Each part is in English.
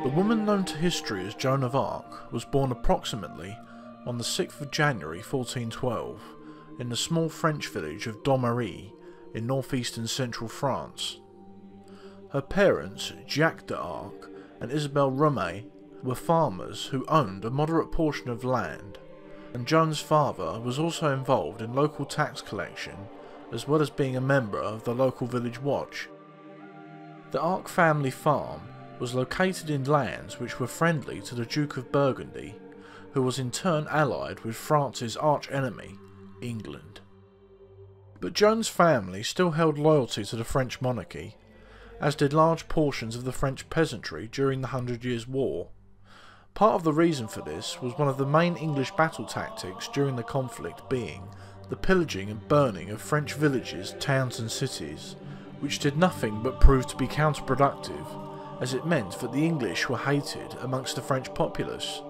The woman known to history as Joan of Arc was born approximately on the 6th of January 1412 in the small French village of Domery in northeastern central France. Her parents, Jacques d'Arc and Isabelle Romay, were farmers who owned a moderate portion of land, and Joan's father was also involved in local tax collection as well as being a member of the local village watch. The Arc family farm was located in lands which were friendly to the Duke of Burgundy, who was in turn allied with France's arch-enemy, England. But Joan's family still held loyalty to the French monarchy, as did large portions of the French peasantry during the 100 Years' War. Part of the reason for this was one of the main English battle tactics during the conflict being the pillaging and burning of French villages, towns and cities, which did nothing but prove to be counterproductive, as it meant that the English were hated amongst the French populace.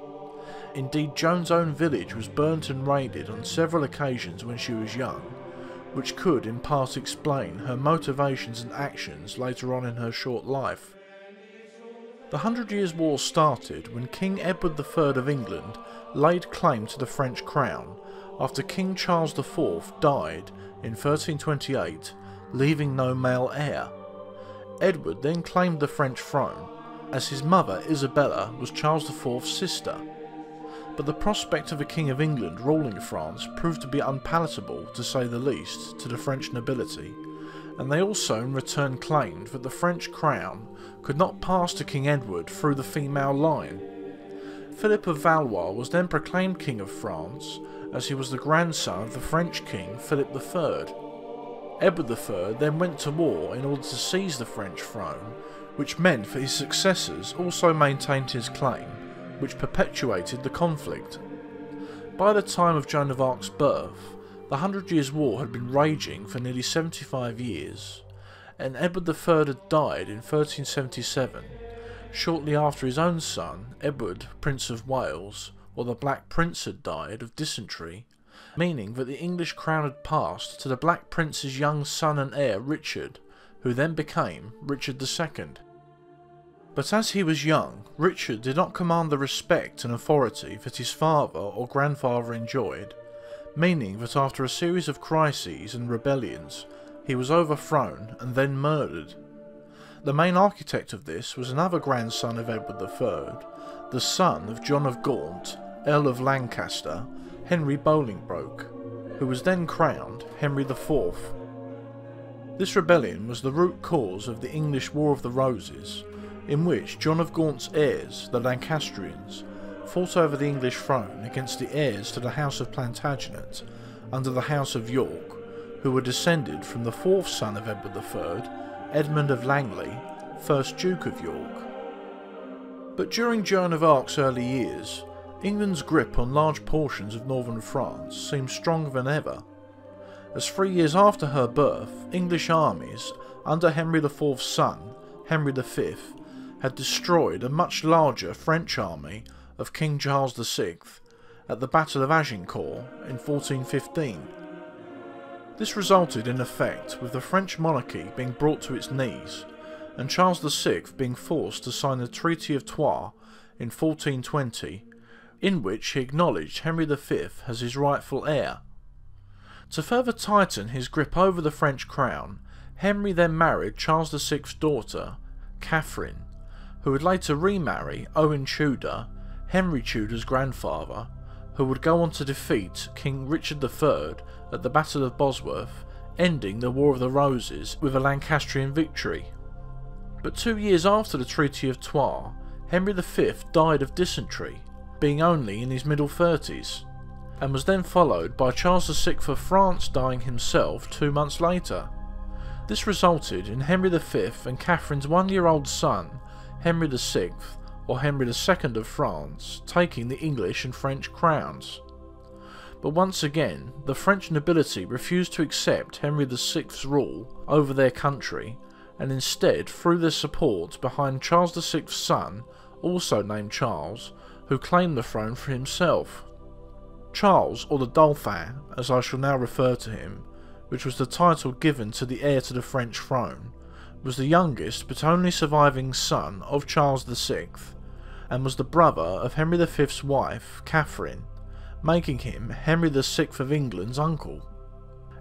Indeed, Joan's own village was burnt and raided on several occasions when she was young, which could in part explain her motivations and actions later on in her short life. The 100 Years' War started when King Edward III of England laid claim to the French crown after King Charles IV died in 1328, leaving no male heir. Edward then claimed the French throne, as his mother Isabella was Charles IV's sister. But the prospect of a King of England ruling France proved to be unpalatable, to say the least, to the French nobility, and they also in return claimed that the French crown could not pass to King Edward through the female line. Philip of Valois was then proclaimed King of France, as he was the grandson of the French King Philip III. Edward III then went to war in order to seize the French throne, which meant that his successors also maintained his claim, which perpetuated the conflict. By the time of Joan of Arc's birth, the 100 Years' War had been raging for nearly 75 years, and Edward III had died in 1377, shortly after his own son, Edward, Prince of Wales, or the Black Prince, had died of dysentery, meaning that the English crown had passed to the Black Prince's young son and heir Richard, who then became Richard II. But as he was young, Richard did not command the respect and authority that his father or grandfather enjoyed, meaning that after a series of crises and rebellions, he was overthrown and then murdered. The main architect of this was another grandson of Edward III, the son of John of Gaunt, Earl of Lancaster, Henry Bolingbroke, who was then crowned Henry IV. This rebellion was the root cause of the English War of the Roses, in which John of Gaunt's heirs, the Lancastrians, fought over the English throne against the heirs to the House of Plantagenet under the House of York, who were descended from the fourth son of Edward III, Edmund of Langley, 1st Duke of York. But during Joan of Arc's early years, England's grip on large portions of northern France seemed stronger than ever, as 3 years after her birth, English armies, under Henry IV's son, Henry V, had destroyed a much larger French army of King Charles VI at the Battle of Agincourt in 1415. This resulted in effect with the French monarchy being brought to its knees, and Charles VI being forced to sign the Treaty of Troyes in 1420, in which he acknowledged Henry V as his rightful heir. To further tighten his grip over the French crown, Henry then married Charles VI's daughter, Catherine, who would later remarry Owen Tudor, Henry Tudor's grandfather, who would go on to defeat King Richard III at the Battle of Bosworth, ending the War of the Roses with a Lancastrian victory. But 2 years after the Treaty of Troyes, Henry V died of dysentery, being only in his middle 30s, and was then followed by Charles VI of France dying himself 2 months later. This resulted in Henry V and Catherine's 1-year-old son, Henry VI, or Henry II of France, taking the English and French crowns. But once again, the French nobility refused to accept Henry VI's rule over their country, and instead threw their support behind Charles VI's son, also named Charles, who claimed the throne for himself. Charles, or the Dauphin, as I shall now refer to him, which was the title given to the heir to the French throne, was the youngest but only surviving son of Charles VI, and was the brother of Henry V's wife, Catherine, making him Henry VI of England's uncle.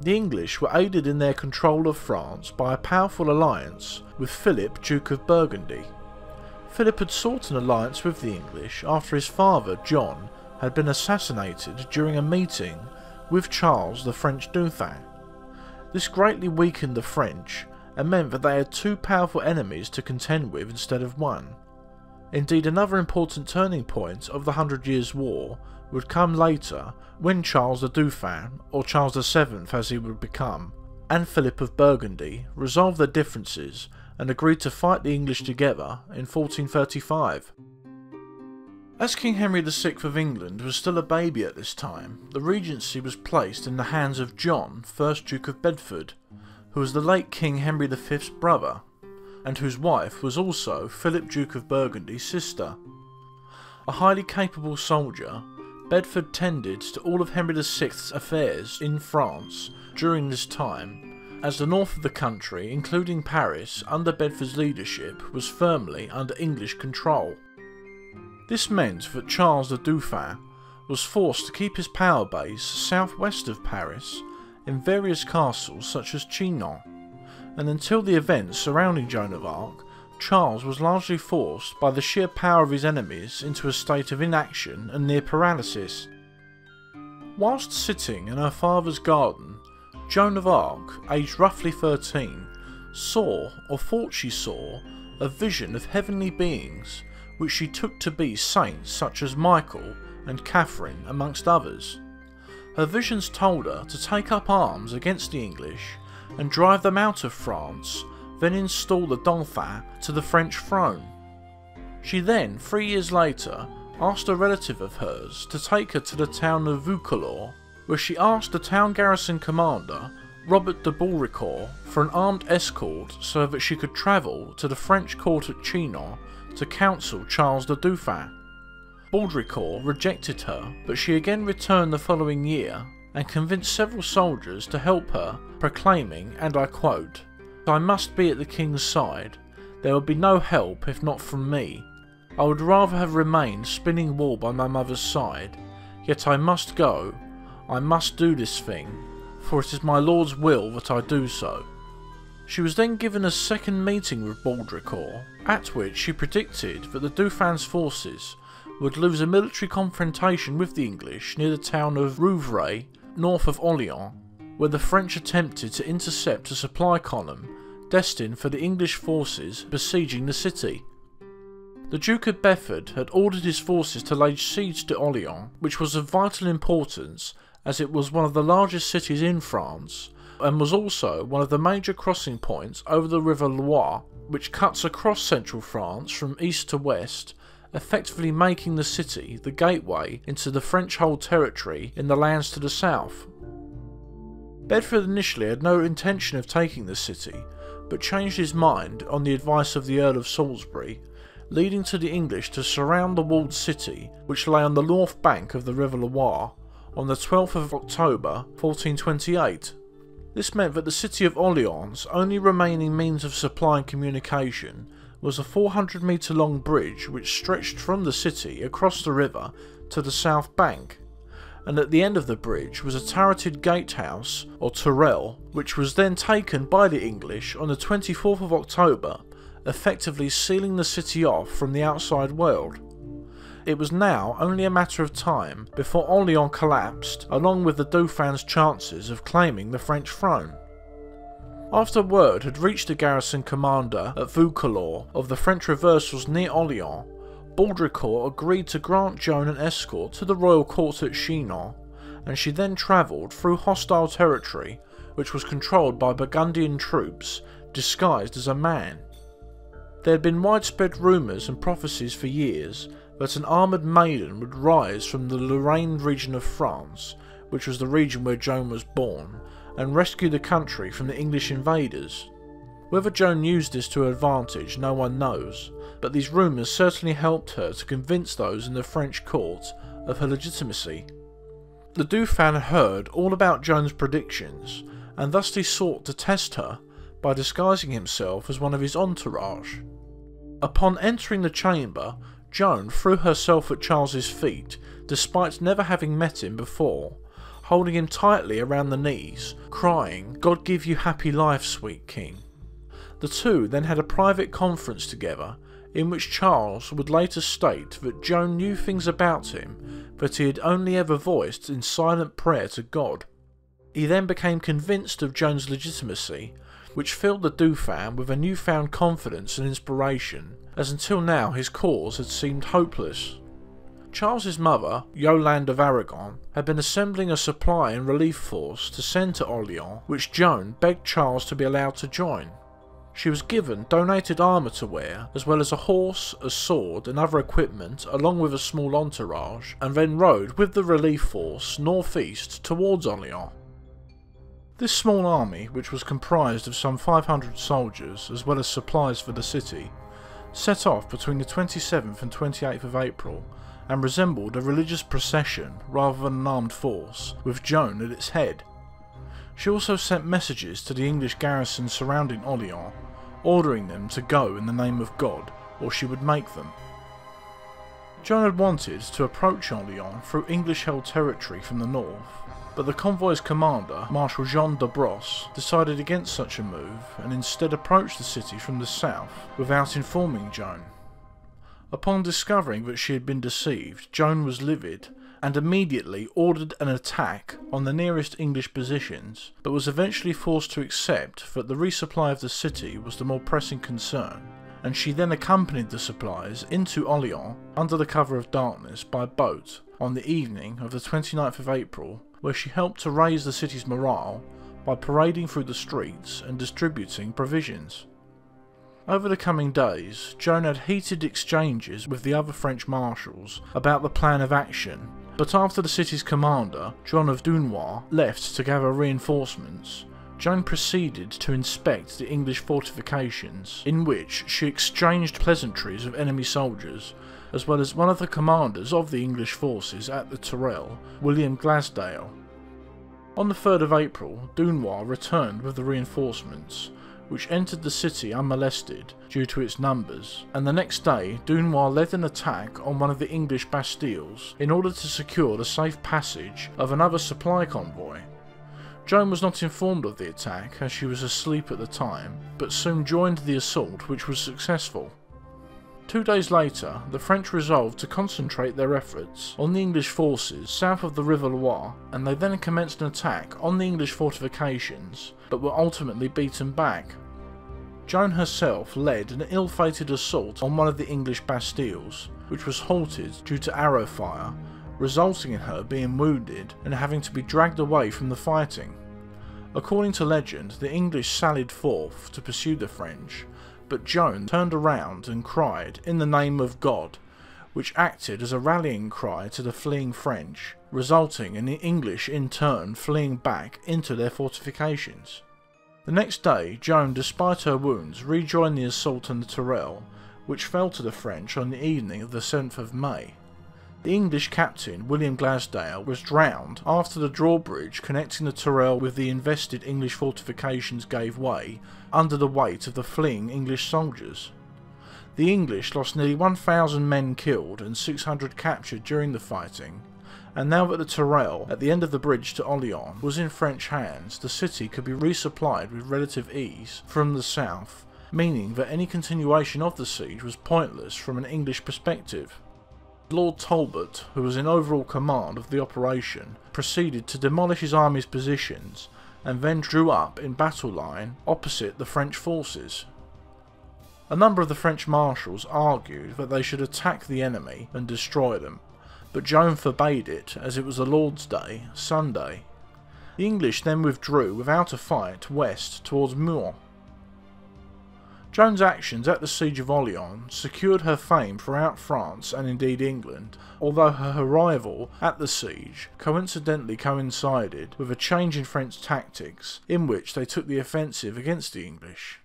The English were aided in their control of France by a powerful alliance with Philip, Duke of Burgundy. Philip had sought an alliance with the English after his father, John, had been assassinated during a meeting with Charles, the French Dauphin. This greatly weakened the French and meant that they had two powerful enemies to contend with instead of one. Indeed, another important turning point of the 100 Years' War would come later when Charles the Dauphin, or Charles VII as he would become, and Philip of Burgundy resolved their differences and agreed to fight the English together in 1435. As King Henry VI of England was still a baby at this time, the regency was placed in the hands of John, 1st Duke of Bedford, who was the late King Henry V's brother, and whose wife was also Philip, Duke of Burgundy's sister. A highly capable soldier, Bedford tended to all of Henry VI's affairs in France during this time, as the north of the country, including Paris, under Bedford's leadership, was firmly under English control. This meant that Charles the Dauphin was forced to keep his power base southwest of Paris in various castles such as Chinon, and until the events surrounding Joan of Arc, Charles was largely forced by the sheer power of his enemies into a state of inaction and near paralysis. Whilst sitting in her father's garden, Joan of Arc, aged roughly 13, saw, or thought she saw, a vision of heavenly beings which she took to be saints such as Michael and Catherine amongst others. Her visions told her to take up arms against the English and drive them out of France, then install the Dauphin to the French throne. She then, 3 years later, asked a relative of hers to take her to the town of Vaucouleurs, where she asked the town garrison commander, Robert de Baudricourt, for an armed escort so that she could travel to the French court at Chinon to counsel Charles the Dauphin. Baudricourt rejected her, but she again returned the following year and convinced several soldiers to help her, proclaiming, and I quote, "I must be at the king's side. There would be no help if not from me. I would rather have remained spinning wool by my mother's side. Yet I must go. I must do this thing, for it is my Lord's will that I do so." She was then given a second meeting with Baudricourt, at which she predicted that the Dauphin's forces would lose a military confrontation with the English near the town of Rouvray, north of Orléans, where the French attempted to intercept a supply column destined for the English forces besieging the city. The Duke of Bedford had ordered his forces to lay siege to Orléans, which was of vital importance as it was one of the largest cities in France, and was also one of the major crossing points over the River Loire, which cuts across central France from east to west, effectively making the city the gateway into the French-held territory in the lands to the south. Bedford initially had no intention of taking the city, but changed his mind on the advice of the Earl of Salisbury, leading to the English to surround the walled city, which lay on the north bank of the River Loire, on the 12th of October 1428. This meant that the city of Orléans' only remaining means of supply and communication was a 400-metre long bridge which stretched from the city across the river to the south bank, and at the end of the bridge was a turreted gatehouse, or tourelle, which was then taken by the English on the 24th of October, effectively sealing the city off from the outside world. It was now only a matter of time before Orléans collapsed, along with the Dauphin's chances of claiming the French throne. After word had reached the garrison commander at Vaucouleurs of the French reversals near Orléans, Baudricourt agreed to grant Joan an escort to the royal court at Chinon, and she then travelled through hostile territory which was controlled by Burgundian troops disguised as a man. There had been widespread rumours and prophecies for years that an armoured maiden would rise from the Lorraine region of France, which was the region where Joan was born, and rescue the country from the English invaders. Whether Joan used this to her advantage, no one knows, but these rumours certainly helped her to convince those in the French court of her legitimacy. The Dauphin heard all about Joan's predictions, and thus he sought to test her by disguising himself as one of his entourage. Upon entering the chamber, Joan threw herself at Charles's feet, despite never having met him before, holding him tightly around the knees, crying, "God give you happy life, sweet king." The two then had a private conference together, in which Charles would later state that Joan knew things about him that he had only ever voiced in silent prayer to God. He then became convinced of Joan's legitimacy, which filled the Dauphin with a newfound confidence and inspiration, as until now his cause had seemed hopeless. Charles's mother, Yolande of Aragon, had been assembling a supply and relief force to send to Orleans, which Joan begged Charles to be allowed to join. She was given donated armour to wear, as well as a horse, a sword and other equipment along with a small entourage, and then rode with the relief force northeast towards Orleans. This small army, which was comprised of some 500 soldiers as well as supplies for the city, set off between the 27th and 28th of April and resembled a religious procession rather than an armed force, with Joan at its head. She also sent messages to the English garrison surrounding Orleans, ordering them to go in the name of God, or she would make them. Joan had wanted to approach Orleans through English-held territory from the north, but the convoy's commander, Marshal Jean de Brosse, decided against such a move and instead approached the city from the south without informing Joan. Upon discovering that she had been deceived, Joan was livid and immediately ordered an attack on the nearest English positions, but was eventually forced to accept that the resupply of the city was the more pressing concern, and she then accompanied the supplies into Orleans under the cover of darkness by boat on the evening of the 29th of April, where she helped to raise the city's morale by parading through the streets and distributing provisions. Over the coming days, Joan had heated exchanges with the other French marshals about the plan of action, but after the city's commander, John of Dunois, left to gather reinforcements, Joan proceeded to inspect the English fortifications, in which she exchanged pleasantries with enemy soldiers, as well as one of the commanders of the English forces at the Tourelle, William Glasdale. On the 3rd of April, Dunois returned with the reinforcements, which entered the city unmolested due to its numbers, and the next day Dunois led an attack on one of the English bastilles in order to secure the safe passage of another supply convoy. Joan was not informed of the attack as she was asleep at the time, but soon joined the assault, which was successful. 2 days later, the French resolved to concentrate their efforts on the English forces south of the River Loire, and they then commenced an attack on the English fortifications, but were ultimately beaten back. Joan herself led an ill-fated assault on one of the English bastilles, which was halted due to arrow fire, resulting in her being wounded and having to be dragged away from the fighting. According to legend, the English sallied forth to pursue the French, but Joan turned around and cried, "In the name of God," which acted as a rallying cry to the fleeing French, resulting in the English in turn fleeing back into their fortifications. The next day, Joan, despite her wounds, rejoined the assault on the Tourelle, which fell to the French on the evening of the 7th of May. The English captain, William Glasdale, was drowned after the drawbridge connecting the Tourelle with the invested English fortifications gave way under the weight of the fleeing English soldiers. The English lost nearly 1,000 men killed and 600 captured during the fighting, and now that the Tourelle, at the end of the bridge to Orleans, was in French hands, the city could be resupplied with relative ease from the south, meaning that any continuation of the siege was pointless from an English perspective. Lord Talbot, who was in overall command of the operation, proceeded to demolish his army's positions and then drew up in battle line opposite the French forces. A number of the French marshals argued that they should attack the enemy and destroy them, but Joan forbade it as it was the Lord's Day, Sunday. The English then withdrew without a fight west towards Meaux. Joan's actions at the siege of Orleans secured her fame throughout France and indeed England, although her arrival at the siege coincidentally coincided with a change in French tactics in which they took the offensive against the English.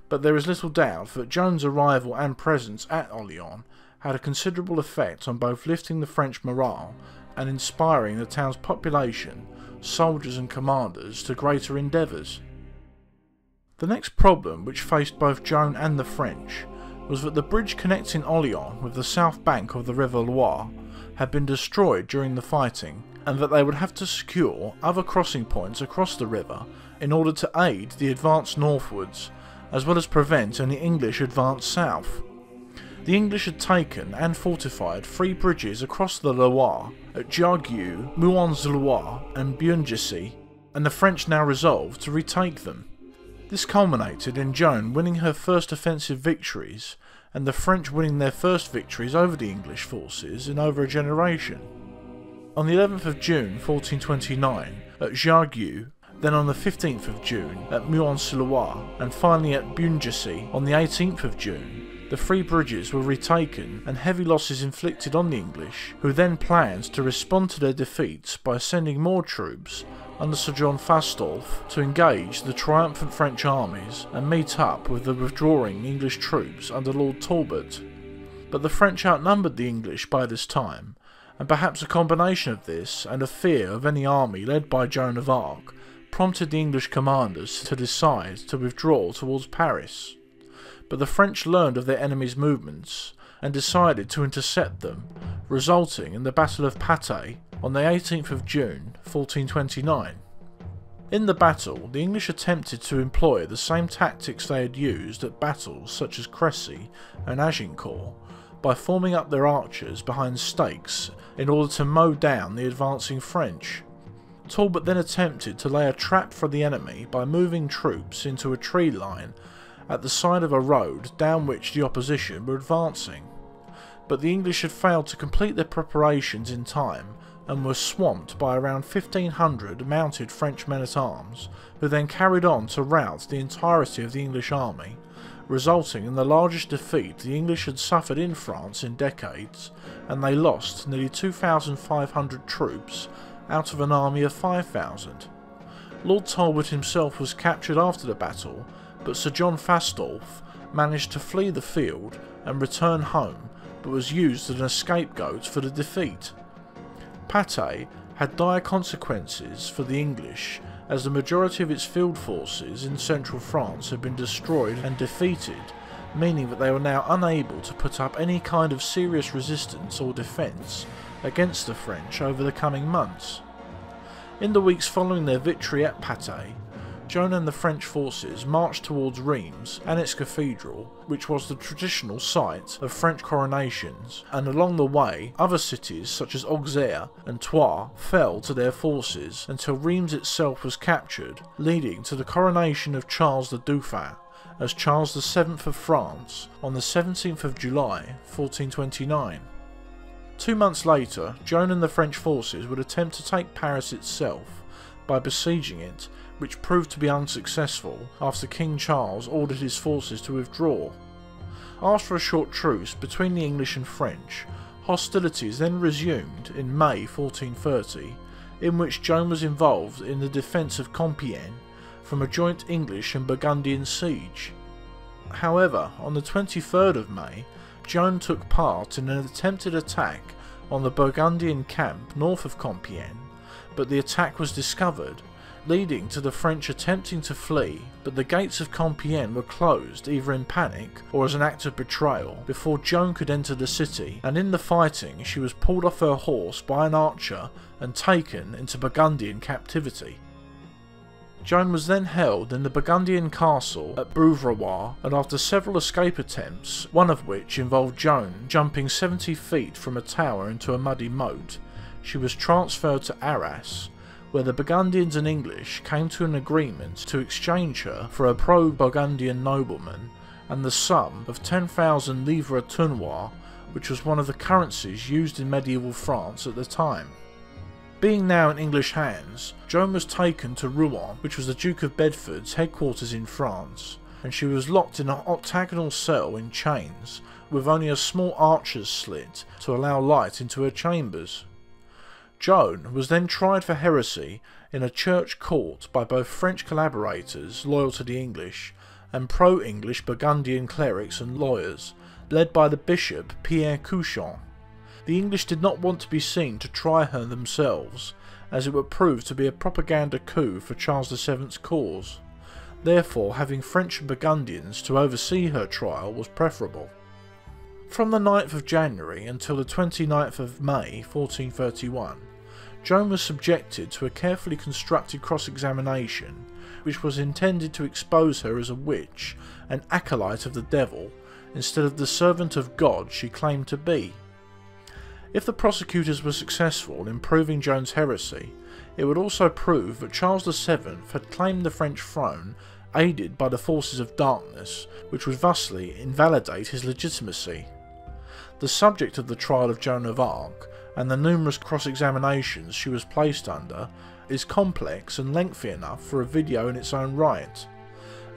But there is little doubt that Joan's arrival and presence at Orleans had a considerable effect on both lifting the French morale and inspiring the town's population, soldiers and commanders to greater endeavours. The next problem which faced both Joan and the French was that the bridge connecting Orléans with the south bank of the River Loire had been destroyed during the fighting, and that they would have to secure other crossing points across the river in order to aid the advance northwards, as well as prevent any English advance south. The English had taken and fortified 3 bridges across the Loire at Jargeau, Mouans-Loire and Biungessy, and the French now resolved to retake them. This culminated in Joan winning her first offensive victories, and the French winning their first victories over the English forces in over a generation. On the 11th of June 1429 at Jargeau, then on the 15th of June at Mouans-Loire, and finally at Biungessy on the 18th of June, the 3 bridges were retaken and heavy losses inflicted on the English, who then planned to respond to their defeats by sending more troops under Sir John Fastolfe to engage the triumphant French armies and meet up with the withdrawing English troops under Lord Talbot. But the French outnumbered the English by this time, and perhaps a combination of this and a fear of any army led by Joan of Arc prompted the English commanders to decide to withdraw towards Paris. But the French learned of their enemy's movements and decided to intercept them, resulting in the Battle of Patay on the 18th of June 1429. In the battle, the English attempted to employ the same tactics they had used at battles such as Crécy and Agincourt, by forming up their archers behind stakes in order to mow down the advancing French. Talbot then attempted to lay a trap for the enemy by moving troops into a tree line at the side of a road down which the opposition were advancing. But the English had failed to complete their preparations in time and were swamped by around 1,500 mounted French men-at-arms, who then carried on to rout the entirety of the English army, resulting in the largest defeat the English had suffered in France in decades, and they lost nearly 2,500 troops out of an army of 5,000. Lord Talbot himself was captured after the battle, but Sir John Fastolfe managed to flee the field and return home, but was used as a scapegoat for the defeat. Patay had dire consequences for the English, as the majority of its field forces in central France had been destroyed and defeated, meaning that they were now unable to put up any kind of serious resistance or defence against the French over the coming months. In the weeks following their victory at Patay, Joan and the French forces marched towards Reims and its cathedral, which was the traditional site of French coronations, and along the way other cities such as Auxerre and Troyes fell to their forces until Reims itself was captured, leading to the coronation of Charles the Dauphin as Charles VII of France on the 17th of July 1429. 2 months later, Joan and the French forces would attempt to take Paris itself by besieging it, which proved to be unsuccessful after King Charles ordered his forces to withdraw. After a short truce between the English and French, hostilities then resumed in May 1430, in which Joan was involved in the defence of Compiègne from a joint English and Burgundian siege. However, on the 23rd of May, Joan took part in an attempted attack on the Burgundian camp north of Compiègne, but the attack was discovered, leading to the French attempting to flee, but the gates of Compiègne were closed either in panic or as an act of betrayal before Joan could enter the city, and in the fighting she was pulled off her horse by an archer and taken into Burgundian captivity. Joan was then held in the Burgundian castle at Bouvrerois, and after several escape attempts, one of which involved Joan jumping 70 feet from a tower into a muddy moat, she was transferred to Arras, where the Burgundians and English came to an agreement to exchange her for a pro-Burgundian nobleman and the sum of 10,000 livres tournois, which was one of the currencies used in medieval France at the time. Being now in English hands, Joan was taken to Rouen, which was the Duke of Bedford's headquarters in France, and she was locked in an octagonal cell in chains, with only a small archer's slit to allow light into her chambers. Joan was then tried for heresy in a church court by both French collaborators loyal to the English and pro-English Burgundian clerics and lawyers, led by the bishop Pierre Couchon. The English did not want to be seen to try her themselves, as it would prove to be a propaganda coup for Charles VII's cause. Therefore, having French and Burgundians to oversee her trial was preferable. From the 9th of January until the 29th of May 1431, Joan was subjected to a carefully constructed cross-examination which was intended to expose her as a witch, an acolyte of the devil, instead of the servant of God she claimed to be. If the prosecutors were successful in proving Joan's heresy, it would also prove that Charles VII had claimed the French throne aided by the forces of darkness, which would thusly invalidate his legitimacy. The subject of the trial of Joan of Arc, and the numerous cross-examinations she was placed under, is complex and lengthy enough for a video in its own right.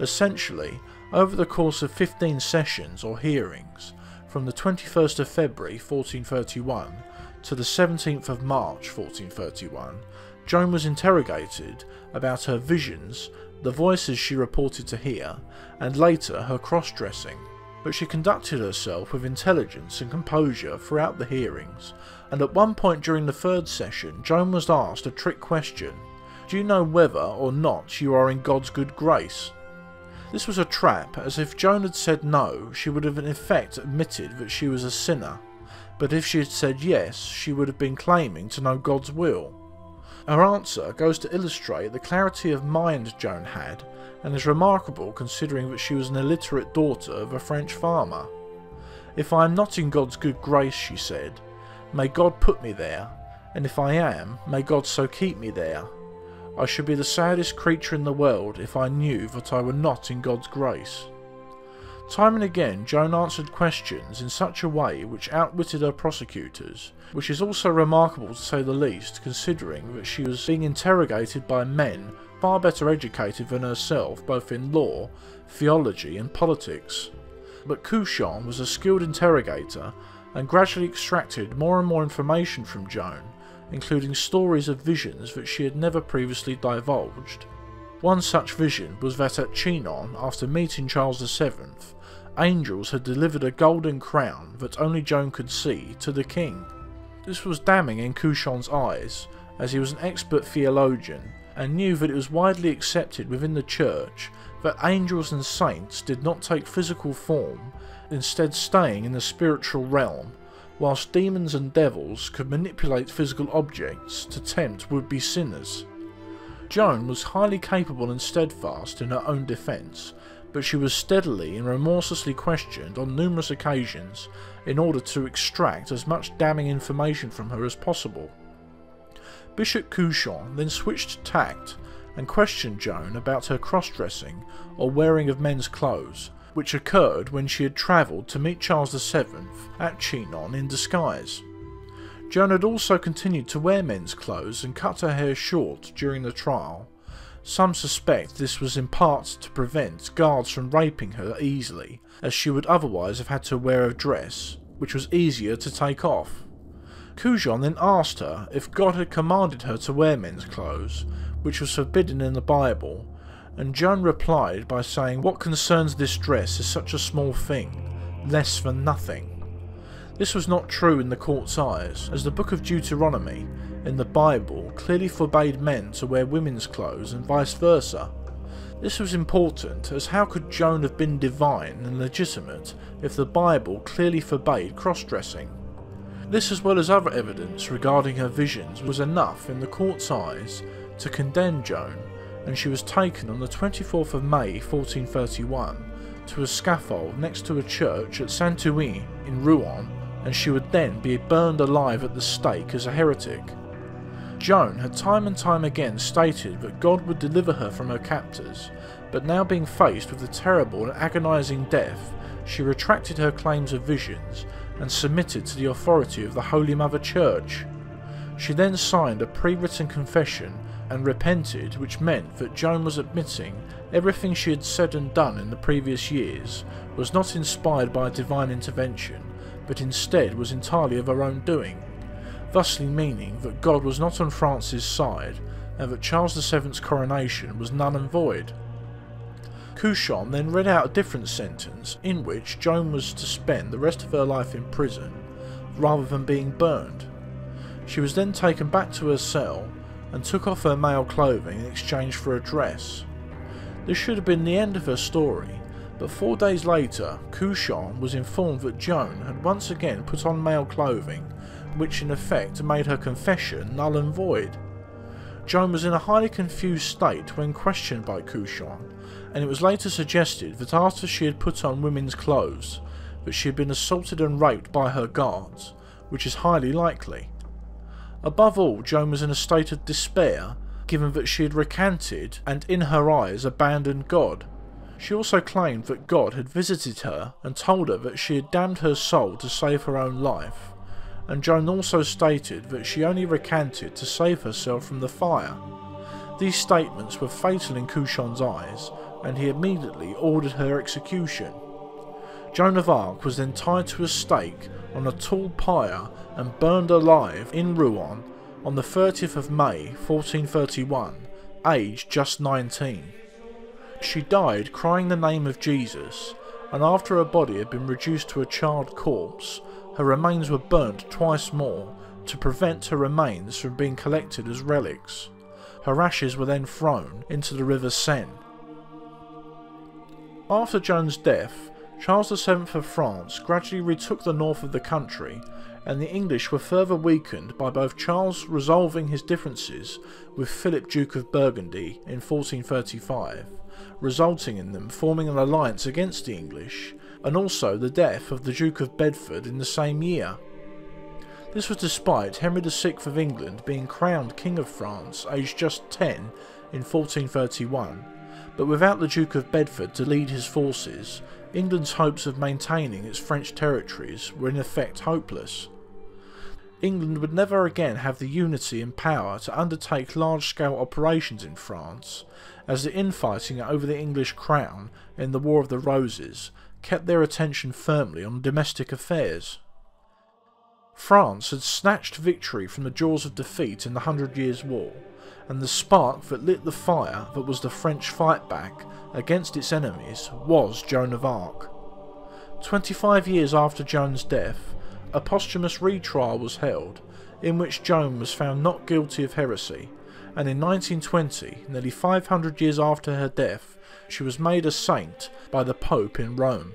Essentially, over the course of 15 sessions or hearings, from the 21st of February 1431 to the 17th of March 1431, Joan was interrogated about her visions, the voices she reported to hear, and later her cross-dressing. But she conducted herself with intelligence and composure throughout the hearings, and at one point during the third session Joan was asked a trick question: "Do you know whether or not you are in God's good grace?" This was a trap, as if Joan had said no, she would have in effect admitted that she was a sinner, but if she had said yes, she would have been claiming to know God's will. Her answer goes to illustrate the clarity of mind Joan had, and is remarkable considering that she was an illiterate daughter of a French farmer. "If I am not in God's good grace," she said, "may God put me there, and if I am, may God so keep me there. I should be the saddest creature in the world if I knew that I were not in God's grace." Time and again Joan answered questions in such a way which outwitted her prosecutors, which is also remarkable to say the least, considering that she was being interrogated by men far better educated than herself both in law, theology and politics. But Couchon was a skilled interrogator and gradually extracted more and more information from Joan, including stories of visions that she had never previously divulged. One such vision was that at Chinon, after meeting Charles VII, angels had delivered a golden crown that only Joan could see to the king. This was damning in Couchon's eyes, as he was an expert theologian and knew that it was widely accepted within the church that angels and saints did not take physical form, instead staying in the spiritual realm, whilst demons and devils could manipulate physical objects to tempt would-be sinners. Joan was highly capable and steadfast in her own defence, but she was steadily and remorselessly questioned on numerous occasions in order to extract as much damning information from her as possible. Bishop Couchon then switched tact and questioned Joan about her cross-dressing or wearing of men's clothes, which occurred when she had travelled to meet Charles VII at Chinon in disguise. Joan had also continued to wear men's clothes and cut her hair short during the trial. Some suspect this was in part to prevent guards from raping her easily, as she would otherwise have had to wear a dress, which was easier to take off. Couchon then asked her if God had commanded her to wear men's clothes, which was forbidden in the Bible, and Joan replied by saying, "What concerns this dress is such a small thing, less than nothing." This was not true in the court's eyes, as the book of Deuteronomy in the Bible clearly forbade men to wear women's clothes and vice versa. This was important, as how could Joan have been divine and legitimate if the Bible clearly forbade cross-dressing? This, as well as other evidence regarding her visions, was enough in the court's eyes to condemn Joan, and she was taken on the 24th of May 1431 to a scaffold next to a church at Saint-Ouen in Rouen, and she would then be burned alive at the stake as a heretic. Joan had time and time again stated that God would deliver her from her captors, but now being faced with a terrible and agonising death, she retracted her claims of visions and submitted to the authority of the Holy Mother Church. She then signed a pre-written confession and repented, which meant that Joan was admitting everything she had said and done in the previous years was not inspired by a divine intervention, but instead was entirely of her own doing, thusly meaning that God was not on France's side and that Charles VII's coronation was null and void. Couchon then read out a different sentence in which Joan was to spend the rest of her life in prison rather than being burned. She was then taken back to her cell and took off her male clothing in exchange for a dress. This should have been the end of her story, but 4 days later, Joan was informed that Joan had once again put on male clothing, which in effect made her confession null and void. Joan was in a highly confused state when questioned by Joan, and it was later suggested that after she had put on women's clothes, that she had been assaulted and raped by her guards, which is highly likely. Above all, Joan was in a state of despair, given that she had recanted and in her eyes abandoned God. She also claimed that God had visited her and told her that she had damned her soul to save her own life, and Joan also stated that she only recanted to save herself from the fire. These statements were fatal in Joan's eyes, and he immediately ordered her execution. Joan of Arc was then tied to a stake on a tall pyre and burned alive in Rouen on the 30th of May 1431, aged just 19. She died crying the name of Jesus, and after her body had been reduced to a charred corpse, her remains were burnt twice more to prevent her remains from being collected as relics. Her ashes were then thrown into the river Seine. After Joan's death, Charles VII of France gradually retook the north of the country, and the English were further weakened by both Charles resolving his differences with Philip, Duke of Burgundy in 1435, resulting in them forming an alliance against the English, and also the death of the Duke of Bedford in the same year. This was despite Henry VI of England being crowned King of France aged just 10 in 1431, but without the Duke of Bedford to lead his forces, England's hopes of maintaining its French territories were in effect hopeless. England would never again have the unity and power to undertake large-scale operations in France, as the infighting over the English crown in the War of the Roses kept their attention firmly on domestic affairs. France had snatched victory from the jaws of defeat in the 100 Years' War, and the spark that lit the fire that was the French fight back against its enemies was Joan of Arc. 25 years after Joan's death, a posthumous retrial was held, in which Joan was found not guilty of heresy, and in 1920, nearly 500 years after her death, she was made a saint by the Pope in Rome.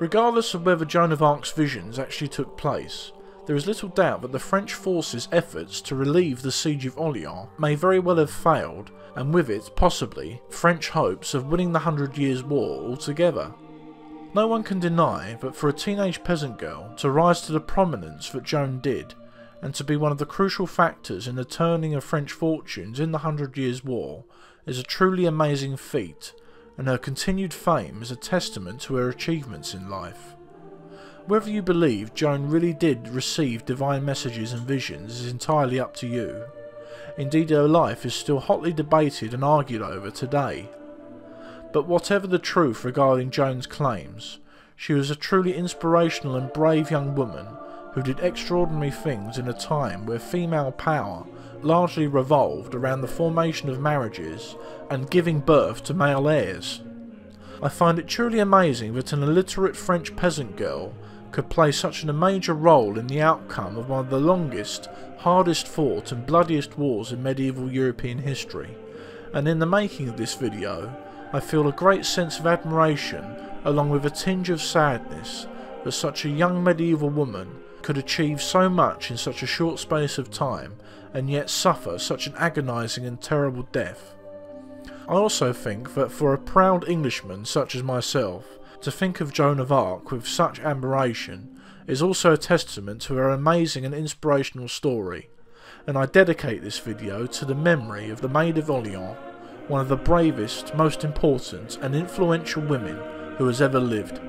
Regardless of whether Joan of Arc's visions actually took place, there is little doubt that the French forces' efforts to relieve the siege of Orleans may very well have failed, and with it, possibly, French hopes of winning the 100 Years' War altogether. No one can deny that for a teenage peasant girl to rise to the prominence that Joan did, and to be one of the crucial factors in the turning of French fortunes in the 100 Years' War, is a truly amazing feat, and her continued fame is a testament to her achievements in life. Whether you believe Joan really did receive divine messages and visions is entirely up to you. Indeed, her life is still hotly debated and argued over today. But whatever the truth regarding Joan's claims, she was a truly inspirational and brave young woman who did extraordinary things in a time where female power largely revolved around the formation of marriages and giving birth to male heirs. I find it truly amazing that an illiterate French peasant girl could play such a major role in the outcome of one of the longest, hardest fought and bloodiest wars in medieval European history, and in the making of this video I feel a great sense of admiration along with a tinge of sadness that such a young medieval woman could achieve so much in such a short space of time and yet suffer such an agonising and terrible death. I also think that for a proud Englishman such as myself, to think of Joan of Arc with such admiration is also a testament to her amazing and inspirational story, and I dedicate this video to the memory of the Maid of Orleans, one of the bravest, most important and influential women who has ever lived.